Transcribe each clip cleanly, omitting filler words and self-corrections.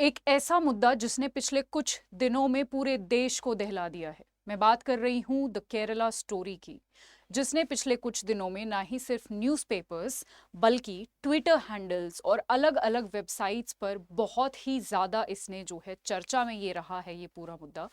एक ऐसा मुद्दा जिसने पिछले कुछ दिनों में पूरे देश को दहला दिया है। मैं बात कर रही हूं द केरला स्टोरी की, जिसने पिछले कुछ दिनों में ना ही सिर्फ न्यूज़पेपर्स बल्कि ट्विटर हैंडल्स और अलग अलग वेबसाइट्स पर बहुत ही ज़्यादा इसने जो है चर्चा में ये रहा है ये पूरा मुद्दा।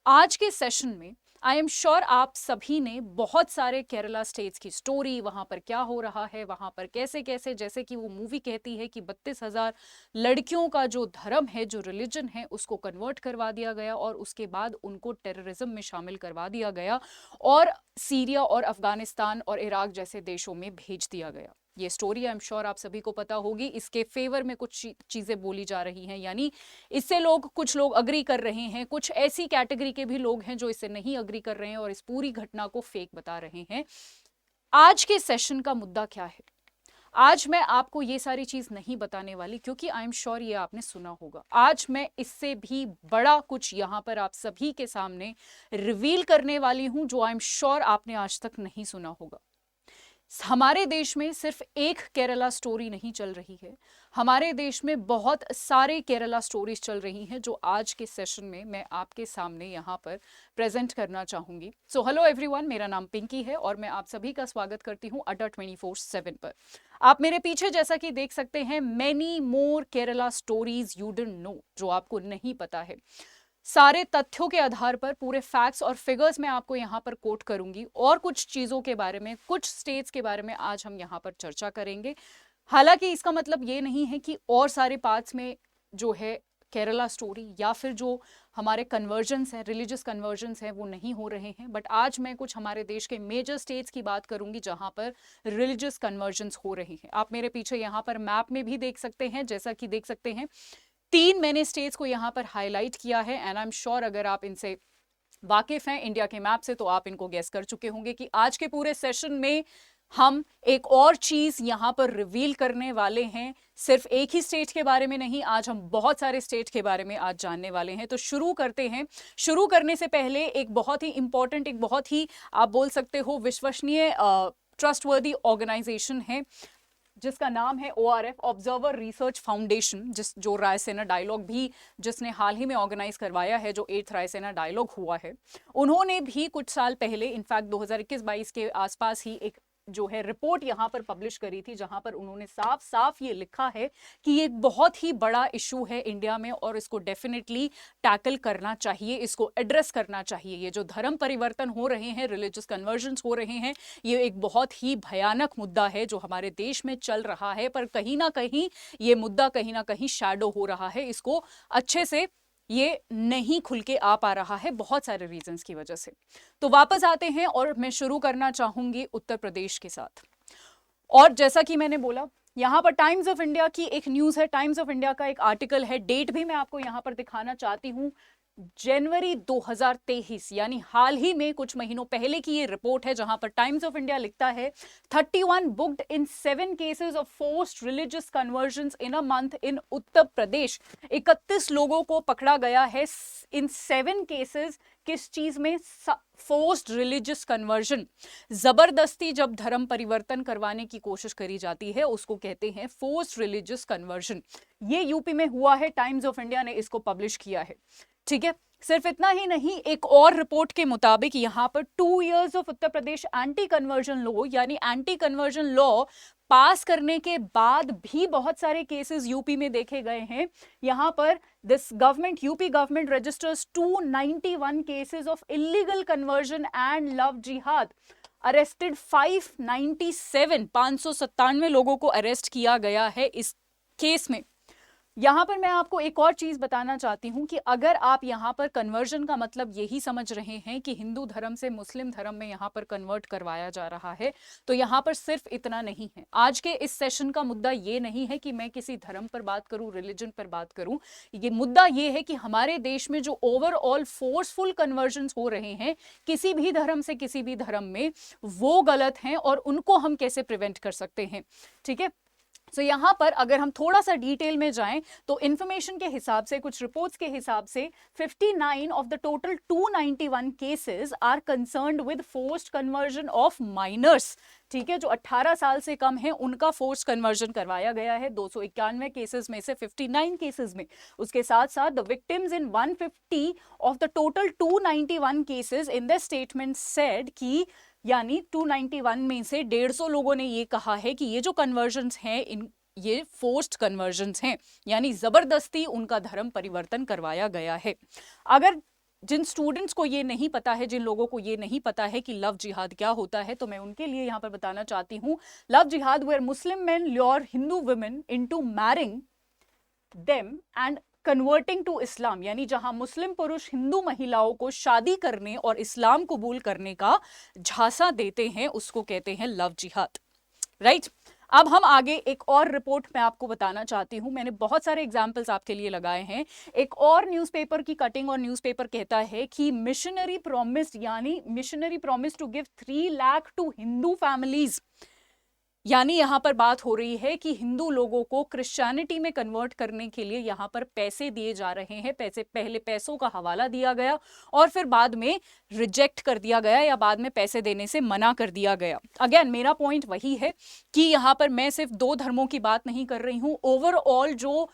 आज के सेशन में आई एम श्योर आप सभी ने बहुत सारे केरला स्टेट्स की स्टोरी, वहां पर क्या हो रहा है, वहां पर कैसे कैसे, जैसे कि वो मूवी कहती है कि 32,000 लड़कियों का जो धर्म है, जो रिलीजन है, उसको कन्वर्ट करवा दिया गया और उसके बाद उनको टेररिज्म में शामिल करवा दिया गया और सीरिया और अफगानिस्तान और इराक जैसे देशों में भेज दिया गया। ये स्टोरी आई एम श्योर आप सभी को पता होगी। इसके फेवर में कुछ चीजें बोली जा रही हैं, यानी इससे कुछ लोग अग्री कर रहे हैं, कुछ ऐसी कैटेगरी के भी लोग हैं जो इससे नहीं अग्री कर रहे हैं और इस पूरी घटना को फेक बता रहे हैं। आज के सेशन का मुद्दा क्या है? आज मैं आपको ये सारी चीज नहीं बताने वाली क्योंकि आई एम श्योर ये आपने सुना होगा। आज मैं इससे भी बड़ा कुछ यहां पर आप सभी के सामने रिवील करने वाली हूं जो आई एम श्योर आपने आज तक नहीं सुना होगा। हमारे देश में सिर्फ एक केरला स्टोरी नहीं चल रही है, हमारे देश में बहुत सारे केरला स्टोरीज चल रही हैं जो आज के सेशन में मैं आपके सामने यहाँ पर प्रेजेंट करना चाहूंगी। सो हेलो एवरीवन, मेरा नाम पिंकी है और मैं आप सभी का स्वागत करती हूँ अड्डा 24/7 पर। आप मेरे पीछे जैसा कि देख सकते हैं, many more Kerala stories you didn't know, जो आपको नहीं पता है। सारे तथ्यों के आधार पर पूरे फैक्ट्स और फिगर्स मैं आपको यहाँ पर कोट करूंगी और कुछ चीजों के बारे में, कुछ स्टेट्स के बारे में आज हम यहाँ पर चर्चा करेंगे। हालांकि इसका मतलब ये नहीं है कि और सारे पार्ट्स में जो है केरला स्टोरी या फिर जो हमारे कन्वर्जन्स हैं, रिलीजियस कन्वर्जन्स हैं, वो नहीं हो रहे हैं। बट आज मैं कुछ हमारे देश के मेजर स्टेट्स की बात करूंगी जहां पर रिलीजियस कन्वर्जन्स हो रहे हैं। आप मेरे पीछे यहाँ पर मैप में भी देख सकते हैं, जैसा कि देख सकते हैं 3 मैंने स्टेट्स को यहाँ पर हाईलाइट किया है एंड आई एम श्योर अगर आप इनसे वाकिफ हैं इंडिया के मैप से तो आप इनको गेस कर चुके होंगे कि आज के पूरे सेशन में हम एक और चीज यहां पर रिवील करने वाले हैं। सिर्फ एक ही स्टेट के बारे में नहीं, आज हम बहुत सारे स्टेट के बारे में आज जानने वाले हैं। तो शुरू करते हैं। शुरू करने से पहले एक बहुत ही इंपॉर्टेंट, एक बहुत ही आप बोल सकते हो विश्वसनीय, ट्रस्टवर्दी ऑर्गेनाइजेशन है जिसका नाम है ORF, ऑब्जर्वर रिसर्च फाउंडेशन, जो रायसेना डायलॉग भी जिसने हाल ही में ऑर्गेनाइज करवाया है, जो 8th रायसेना डायलॉग हुआ है, उन्होंने भी कुछ साल पहले, इनफैक्ट 2021-22 के आसपास ही एक जो है रिपोर्ट यहाँ पर पब्लिश करी थी जहां पर उन्होंने साफ साफ ये लिखा है कि ये एक बहुत ही बड़ा इशू है इंडिया में और इसको डेफिनेटली टैकल करना चाहिए, इसको एड्रेस करना चाहिए। ये जो धर्म परिवर्तन हो रहे हैं, रिलीजियस कन्वर्जन्स हो रहे हैं, ये एक बहुत ही भयानक मुद्दा है जो हमारे देश में चल रहा है, पर कहीं ना कहीं ये मुद्दा कहीं ना कहीं शैडो हो रहा है। इसको अच्छे से ये नहीं खुल के आ पा रहा है बहुत सारे रीजंस की वजह से। तो वापस आते हैं और मैं शुरू करना चाहूंगी उत्तर प्रदेश के साथ। और जैसा कि मैंने बोला, यहां पर टाइम्स ऑफ इंडिया की एक न्यूज है, टाइम्स ऑफ इंडिया का एक आर्टिकल है, डेट भी मैं आपको यहां पर दिखाना चाहती हूं, जनवरी 2023, यानी हाल ही में कुछ महीनों पहले की ये रिपोर्ट है जहां पर टाइम्स ऑफ इंडिया लिखता है 31 booked in 7 cases of forced religious conversions in a month in Uttar Pradesh. 31 लोगों को पकड़ा गया है इन 7 केसेस। किस चीज में? फोर्स्ड रिलीजियस कन्वर्जन, जबरदस्ती जब धर्म परिवर्तन करवाने की कोशिश करी जाती है उसको कहते हैं फोर्स्ड रिलीजियस कन्वर्जन। ये यूपी में हुआ है, टाइम्स ऑफ इंडिया ने इसको पब्लिश किया है। ठीक है, सिर्फ इतना ही नहीं, एक और रिपोर्ट के मुताबिक यहां पर 2 years of Uttar Pradesh anti conversion law, यानी एंटी कन्वर्जन लॉ पास करने के बाद भी बहुत सारे केसेस यूपी में देखे गए हैं। यहां पर this government, UP government registers 291 cases of illegal conversion and love जिहाद, अरेस्टेड 597 लोगों को अरेस्ट किया गया है इस केस में। यहां पर मैं आपको एक और चीज बताना चाहती हूं कि अगर आप यहां पर कन्वर्जन का मतलब यही समझ रहे हैं कि हिंदू धर्म से मुस्लिम धर्म में यहां पर कन्वर्ट करवाया जा रहा है, तो यहां पर सिर्फ इतना नहीं है। आज के इस सेशन का मुद्दा ये नहीं है कि मैं किसी धर्म पर बात करूं, रिलीजन पर बात करूं। ये मुद्दा ये है कि हमारे देश में जो ओवरऑल फोर्सफुल कन्वर्जन हो रहे हैं किसी भी धर्म से किसी भी धर्म में, वो गलत हैं और उनको हम कैसे प्रिवेंट कर सकते हैं। ठीक है, सो यहाँ पर अगर हम थोड़ा सा डिटेल में जाएं तो इंफॉर्मेशन के हिसाब से, कुछ रिपोर्ट्स के हिसाब से 59 of the total 291 cases are concerned with forced conversion of minors. ठीक है, जो 18 साल से कम है उनका फोर्स कन्वर्जन करवाया गया है 291 केसेस में से 59 केसेस में। उसके साथ साथ the victims in 150 of the total 291 cases in the statement said कि यानी 291 में से 150 लोगों ने ये कहा है कि ये जो कन्वर्जन्स हैं ये फोर्स्ड कन्वर्जन्स हैं, यानी जबरदस्ती उनका धर्म परिवर्तन करवाया गया है। अगर जिन स्टूडेंट्स को ये नहीं पता है, जिन लोगों को ये नहीं पता है कि लव जिहाद क्या होता है, तो मैं उनके लिए यहाँ पर बताना चाहती हूँ। Love jihad where Muslim men lure Hindu women into marrying them and converting to Islam, यानी जहां मुस्लिम पुरुष हिंदू महिलाओं को शादी करने और इस्लाम कबूल करने का झांसा देते हैं, उसको कहते हैं लव जिहाद। राइट, अब हम आगे एक और रिपोर्ट मैं आपको बताना चाहती हूं। मैंने बहुत सारे एग्जाम्पल्स आपके लिए लगाए हैं। एक और न्यूज़पेपर की कटिंग, और न्यूज़पेपर कहता है कि मिशनरी प्रॉमिस, यानी missionary promise to give 3 lakh to Hindu families, यानी यहाँ पर बात हो रही है कि हिंदू लोगों को क्रिश्चियनिटी में कन्वर्ट करने के लिए यहाँ पर पैसे दिए जा रहे हैं। पहले पैसों का हवाला दिया गया और फिर बाद में रिजेक्ट कर दिया गया या बाद में पैसे देने से मना कर दिया गया। अगेन मेरा पॉइंट वही है कि यहाँ पर मैं सिर्फ 2 धर्मों की बात नहीं कर रही हूँ, ओवरऑल जो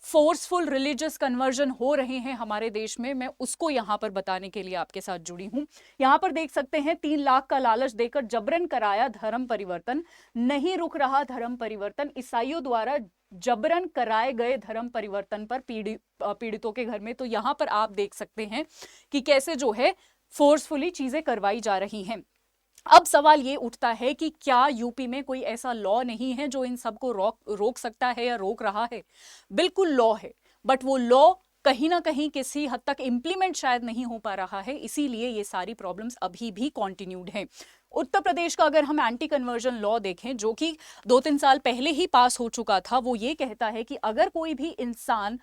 फोर्सफुल रिलीजियस कन्वर्जन हो रहे हैं हमारे देश में, मैं उसको यहाँ पर बताने के लिए आपके साथ जुड़ी हूँ। यहाँ पर देख सकते हैं 3 लाख का लालच देकर जबरन कराया धर्म परिवर्तन, नहीं रुक रहा धर्म परिवर्तन। ईसाइयों द्वारा जबरन कराए गए धर्म परिवर्तन पर पीड़ितों के घर में, तो यहाँ पर आप देख सकते हैं कि कैसे जो है फोर्सफुली चीजें करवाई जा रही हैं। अब सवाल ये उठता है कि क्या यूपी में कोई ऐसा लॉ नहीं है जो इन सबको रोक सकता है या रोक रहा है? बिल्कुल लॉ है, बट वो लॉ कहीं ना कहीं किसी हद तक इंप्लीमेंट शायद नहीं हो पा रहा है, इसीलिए ये सारी प्रॉब्लम्स अभी भी कॉन्टिन्यूड हैं। उत्तर प्रदेश का अगर हम एंटी कन्वर्जन लॉ देखें, जो कि 2-3 साल पहले ही पास हो चुका था, वो ये कहता है कि अगर कोई भी इंसान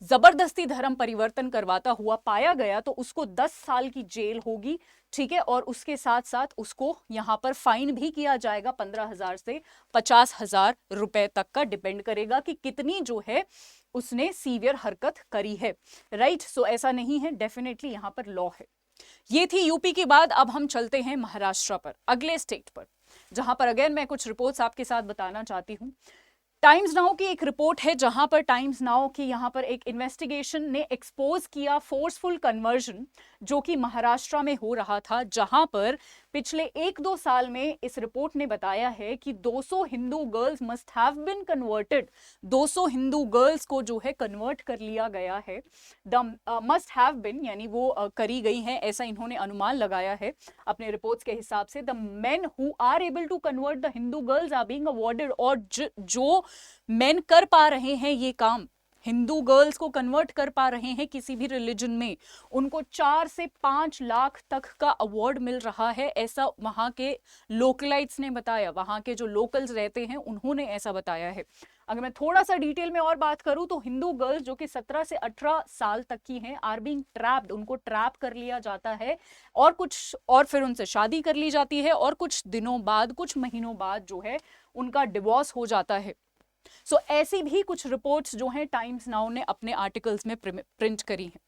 जबरदस्ती धर्म परिवर्तन करवाता हुआ पाया गया तो उसको 10 साल की जेल होगी। ठीक है, और उसके साथ साथ उसको यहाँ पर फाइन भी किया जाएगा 15,000 से 50,000 रुपए तक का, डिपेंड करेगा कि कितनी जो है उसने सीवियर हरकत करी है। राइट, सो ऐसा नहीं है, डेफिनेटली यहाँ पर लॉ है। ये थी यूपी की बात। अब हम चलते हैं महाराष्ट्र पर, अगले स्टेट पर, जहां पर अगेन मैं कुछ रिपोर्ट्स आपके साथ बताना चाहती हूँ। टाइम्स नाउ की एक रिपोर्ट है जहां पर टाइम्स नाउ की यहाँ पर एक इन्वेस्टिगेशन ने एक्सपोज किया फोर्सफुल कन्वर्जन जो कि महाराष्ट्र में हो रहा था, जहां पर पिछले 1-2 साल में इस रिपोर्ट ने बताया है कि 200 Hindu girls must have been converted. 200 Hindu girls को जो है कन्वर्ट कर लिया गया है। द मस्ट हैव बीन यानी वो करी गई हैं, ऐसा इन्होंने अनुमान लगाया है अपने रिपोर्ट्स के हिसाब से। The men who are able to convert the Hindu girls are being awarded, और जो मेन कर पा रहे हैं ये काम, हिंदू गर्ल्स को कन्वर्ट कर पा रहे हैं किसी भी रिलीजन में, उनको 4 से 5 लाख तक का अवार्ड मिल रहा है, ऐसा वहां के लोकलाइट्स ने बताया। वहां के जो लोकल्स रहते हैं उन्होंने ऐसा बताया है। अगर मैं थोड़ा सा डिटेल में और बात करूं तो हिंदू गर्ल्स जो कि 17 से 18 साल तक की हैं आर बीइंग ट्रैप्ड, उनको ट्रैप कर लिया जाता है और फिर उनसे शादी कर ली जाती है, और कुछ दिनों बाद, कुछ महीनों बाद जो है उनका डिवोर्स हो जाता है। सो ऐसी भी कुछ रिपोर्ट्स जो हैं टाइम्स नाउ ने अपने आर्टिकल्स में प्रिंट करी हैं।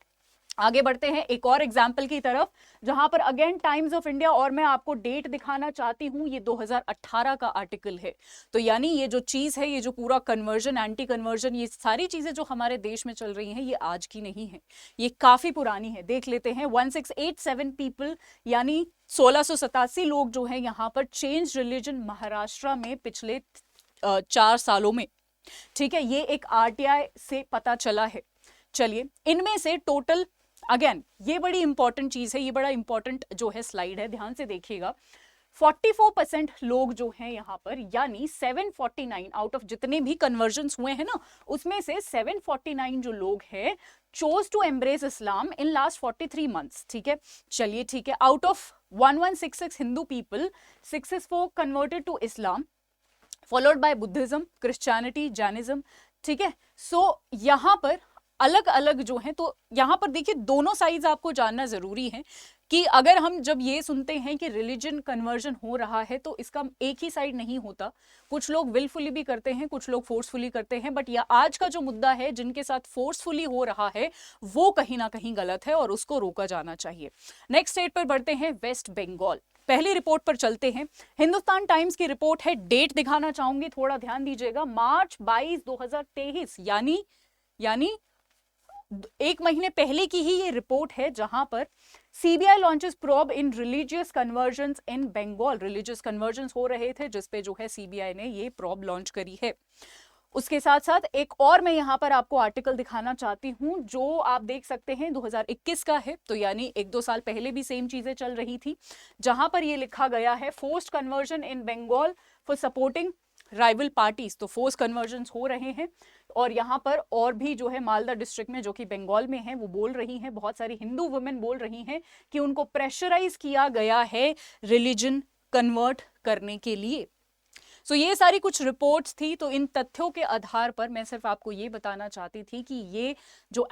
आगे बढ़ते हैं एक और एग्जाम्पल की तरफ, जहां पर अगेन टाइम्स ऑफ इंडिया, और मैं आपको डेट दिखाना चाहती हूं, ये 2018 का आर्टिकल है। तो यानी ये जो चीज है, ये जो पूरा कन्वर्जन, एंटी कन्वर्जन, ये सारी चीजें जो हमारे देश में चल रही हैं, ये आज की नहीं है, ये काफी पुरानी है। देख लेते हैं, 1687 पीपल यानी 1687 लोग जो है यहाँ पर चेंज रिलीजन महाराष्ट्र में पिछले 4 सालों में। ठीक है, ये एक RTI से पता चला है। चलिए, इनमें से टोटल, अगेन ये बड़ी इंपॉर्टेंट चीज है, ये बड़ा इंपॉर्टेंट जो है स्लाइड है, ध्यान से देखिएगा। 44% लोग जो हैं यहाँ पर, यानी 749 आउट ऑफ जितने भी कन्वर्जन्स हुए हैं ना, उसमें से 749 जो लोग हैं chose to embrace Islam in last 43 months. ठीक है, चलिए ठीक है, out of 1166 Hindu people, 64 converted to Islam, followed by Buddhism, Christianity, Jainism. ठीक है, सो यहाँ पर अलग अलग जो है, तो यहाँ पर देखिए दोनों साइड्स आपको जानना जरूरी है कि अगर हम जब ये सुनते हैं कि रिलीजन कन्वर्जन हो रहा है तो इसका एक ही साइड नहीं होता, कुछ लोग विलफुली भी करते हैं, कुछ लोग फोर्सफुली करते हैं, बट आज का जो मुद्दा है जिनके साथ फोर्सफुली हो रहा है वो कहीं ना कहीं गलत है और उसको रोका जाना चाहिए। नेक्स्ट स्टेट पर बढ़ते हैं, वेस्ट बंगाल। पहली रिपोर्ट पर चलते हैं, हिंदुस्तान टाइम्स की रिपोर्ट है, डेट दिखाना चाहूंगी, थोड़ा ध्यान दीजिएगा, मार्च 22 2023, यानी एक महीने पहले की ही ये रिपोर्ट है, जहां पर CBI launches probe in religious conversions in Bengal. Religious conversions हो रहे थे जिसपे जो है सीबीआई ने ये प्रोब लॉन्च करी है। उसके साथ साथ एक और मैं यहां पर आपको आर्टिकल दिखाना चाहती हूं जो आप देख सकते हैं 2021 का है, तो यानी 1-2 साल पहले भी सेम चीजें चल रही थी, जहां पर ये लिखा गया है, forced conversion in Bengal for supporting rival parties. तो फोर्स कन्वर्जन्स हो रहे हैं और यहाँ पर और भी जो है मालदा डिस्ट्रिक्ट में जो कि बंगाल में है वो बोल रही हैं, बहुत सारी हिंदू वुमेन बोल रही हैं कि उनको प्रेशराइज किया गया है रिलीजन कन्वर्ट करने के लिए। सो ये सारी कुछ रिपोर्ट्स थी, तो इन तथ्यों के आधार पर मैं सिर्फ आपको ये बताना चाहती थी कि ये जो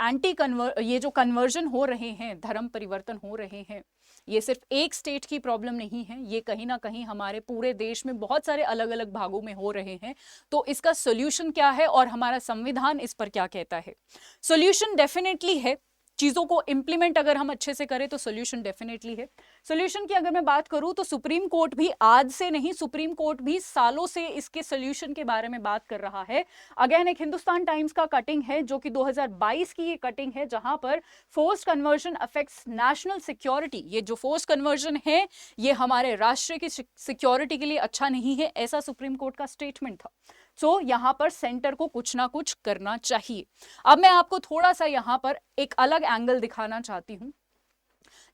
कन्वर्जन हो रहे हैं, धर्म परिवर्तन हो रहे हैं, ये सिर्फ एक स्टेट की प्रॉब्लम नहीं है, ये कहीं ना कहीं हमारे पूरे देश में बहुत सारे अलग अलग भागों में हो रहे हैं। तो इसका सोल्यूशन क्या है और हमारा संविधान इस पर क्या कहता है? सोल्यूशन डेफिनेटली है, चीजों को इंप्लीमेंट अगर हम अच्छे से करें तो सोल्यूशन डेफिनेटली है। सोल्यूशन की अगर मैं बात करूं तो सुप्रीम कोर्ट भी आज से नहीं, सुप्रीम कोर्ट भी सालों से इसके सोल्यूशन के बारे में बात कर रहा है। अगेन एक हिंदुस्तान टाइम्स का कटिंग है जो कि 2022 की ये कटिंग है, जहां पर forced conversion affects national security. ये जो फोर्स्ड कन्वर्जन है ये हमारे राष्ट्र की सिक्योरिटी के लिए अच्छा नहीं है, ऐसा सुप्रीम कोर्ट का स्टेटमेंट था। सो यहां पर सेंटर को कुछ ना कुछ करना चाहिए। अब मैं आपको थोड़ा सा यहां पर एक अलग एंगल दिखाना चाहती हूं,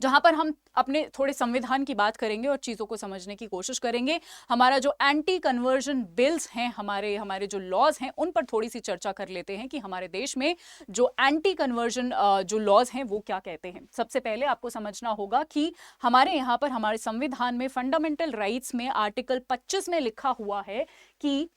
जहां पर हम अपने थोड़े संविधान की बात करेंगे और चीजों को समझने की कोशिश करेंगे। हमारा जो एंटी कन्वर्जन बिल्स हैं, हमारे जो लॉज हैं, उन पर थोड़ी सी चर्चा कर लेते हैं कि हमारे देश में जो एंटी कन्वर्जन जो लॉज हैं वो क्या कहते हैं। सबसे पहले आपको समझना होगा कि हमारे यहाँ पर हमारे संविधान में फंडामेंटल राइट्स में आर्टिकल 25 में लिखा हुआ है कि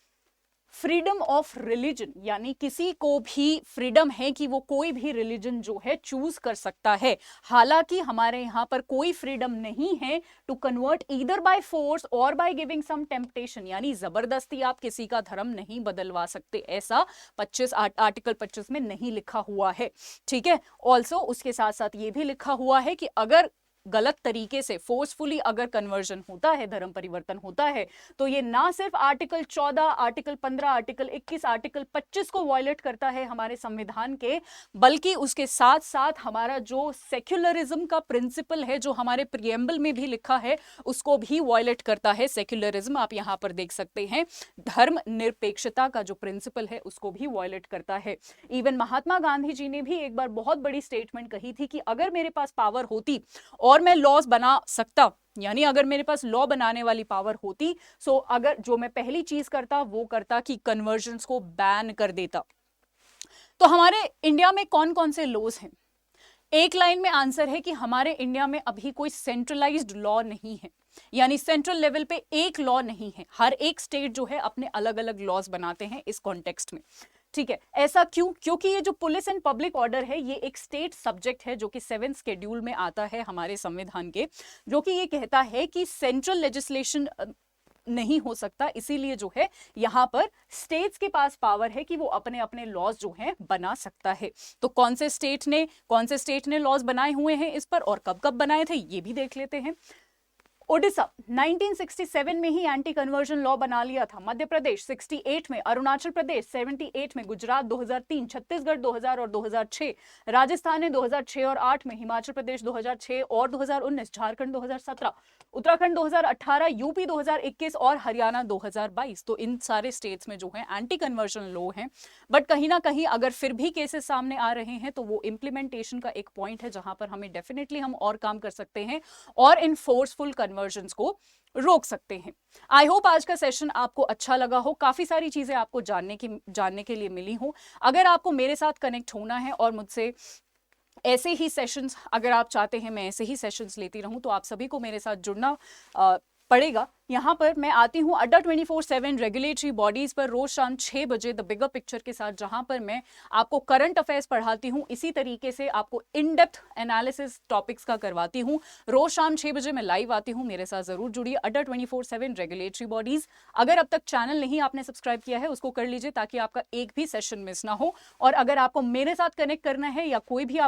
फ्रीडम ऑफ रिलीजन, यानी किसी को भी फ्रीडम है कि वो कोई भी रिलीजन जो है चूज कर सकता है। हालांकि हमारे यहाँ पर कोई फ्रीडम नहीं है to convert either by force और बाय गिविंग सम टेम्पटेशन, यानी जबरदस्ती आप किसी का धर्म नहीं बदलवा सकते, ऐसा आर्टिकल 25 में नहीं लिखा हुआ है। ठीक है, ऑल्सो उसके साथ साथ ये भी लिखा हुआ है कि अगर गलत तरीके से फोर्सफुली अगर कन्वर्जन होता है, धर्म परिवर्तन होता है, तो ये ना सिर्फ आर्टिकल 14, आर्टिकल 15, आर्टिकल 21, आर्टिकल 25 को वायलेट करता है हमारे संविधान के, बल्कि उसके साथ साथ हमारा जो सेक्युलरिज्म का प्रिंसिपल है, जो हमारे प्रियम्बल में भी लिखा है, उसको भी वायलेट करता है। सेक्युलरिज्म आप यहां पर देख सकते हैं, धर्म निरपेक्षता का जो प्रिंसिपल है उसको भी वायलेट करता है। इवन महात्मा गांधी जी ने भी एक बार बहुत बड़ी स्टेटमेंट कही थी कि अगर मेरे पास पावर होती और मैं लॉज बना सकता, यानी अगर मेरे पास लॉ बनाने वाली पावर होती, सो अगर जो मैं पहली चीज करता वो करता कि कन्वर्जन्स को बैन कर देता। तो हमारे इंडिया में कौन कौन से लॉज हैं? एक लाइन में आंसर है कि हमारे इंडिया में अभी कोई सेंट्रलाइज्ड लॉ नहीं है, यानी सेंट्रल लेवल पे एक लॉ नहीं है। हर एक स्टेट जो है अपने अलग अलग लॉज बनाते हैं इस कॉन्टेक्स्ट में। ठीक है, ऐसा क्यों? क्योंकि ये जो पुलिस एंड पब्लिक ऑर्डर है ये एक स्टेट सब्जेक्ट है जो कि 7th शेड्यूल में आता है हमारे संविधान के, जो कि ये कहता है कि सेंट्रल लेजिस्लेशन नहीं हो सकता, इसीलिए जो है यहाँ पर स्टेट्स के पास पावर है कि वो अपने अपने लॉज जो हैं बना सकता है। तो कौन से स्टेट ने लॉज बनाए हुए हैं इस पर और कब कब बनाए थे ये भी देख लेते हैं। ओडिशा 1967 में ही एंटी कन्वर्जन लॉ बना लिया था, मध्य प्रदेश 68 में, अरुणाचल प्रदेश 78 में, गुजरात 2003, छत्तीसगढ़ 2000 और 2006, राजस्थान ने 2006 और 8 में, हिमाचल प्रदेश 2006 और 2019, झारखंड 2017, उत्तराखंड 2018, यूपी 2021 और हरियाणा 2022। तो इन सारे स्टेट्स में जो है एंटी कन्वर्जन लॉ है, बट कहीं ना कहीं अगर फिर भी केसेस सामने आ रहे हैं तो वो इंप्लीमेंटेशन का एक पॉइंट है जहां पर हमें डेफिनेटली हम और काम कर सकते हैं और इन फोर्सफुल कन्वर्जन्स को रोक सकते हैं। आई होप आज का सेशन आपको अच्छा लगा हो, काफी सारी चीजें आपको जानने के लिए मिली हो। अगर आपको मेरे साथ कनेक्ट होना है और मुझसे ऐसे ही सेशंस अगर आप चाहते हैं मैं ऐसे ही सेशंस लेती रहूं, तो आप सभी को मेरे साथ जुड़ना पड़ेगा। यहाँ पर मैं आती हूँ अड्डा 24/7 रेगुलेटरी बॉडीज पर रोज शाम 6 बजे द बिगर पिक्चर के साथ, जहां पर मैं आपको करंट अफेयर्स पढ़ाती हूँ, इसी तरीके से आपको इन डेप्थ एनालिसिस टॉपिक्स का करवाती हूँ। रोज शाम 6 बजे मैं लाइव आती हूँ, मेरे साथ जरूर जुड़िए। अड्डा 24/7 रेगुलेटरी बॉडीज, अगर अब तक चैनल नहीं आपने सब्सक्राइब किया है उसको कर लीजिए ताकि आपका एक भी सेशन मिस ना हो। और अगर आपको मेरे साथ कनेक्ट करना है या कोई भी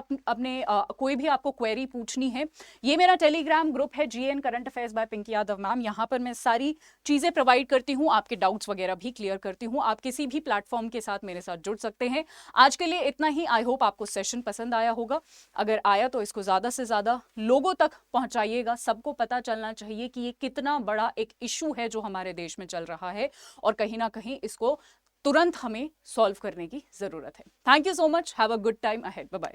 कोई भी आपको क्वेरी पूछनी है, ये मेरा टेलीग्राम ग्रुप है GN current affairs by Pinky Yadav ma'am. यहाँ पर मैं सारी चीजें प्रोवाइड करती हूँ, आपके डाउट्स वगैरह भी क्लियर करती हूँ। आप किसी भी प्लेटफॉर्म के साथ मेरे साथ जुड़ सकते हैं। आज के लिए इतना ही। आई होप आपको सेशन पसंद आया होगा। अगर आया तो इसको ज्यादा से ज्यादा लोगों तक पहुंचाइएगा। सबको पता चलना चाहिए कि ये कितना बड़ा एक इशू है जो हमारे देश में चल रहा है, और कहीं ना कहीं इसको तुरंत हमें सॉल्व करने की जरूरत है। Thank you so much. Have a good time ahead. Bye bye.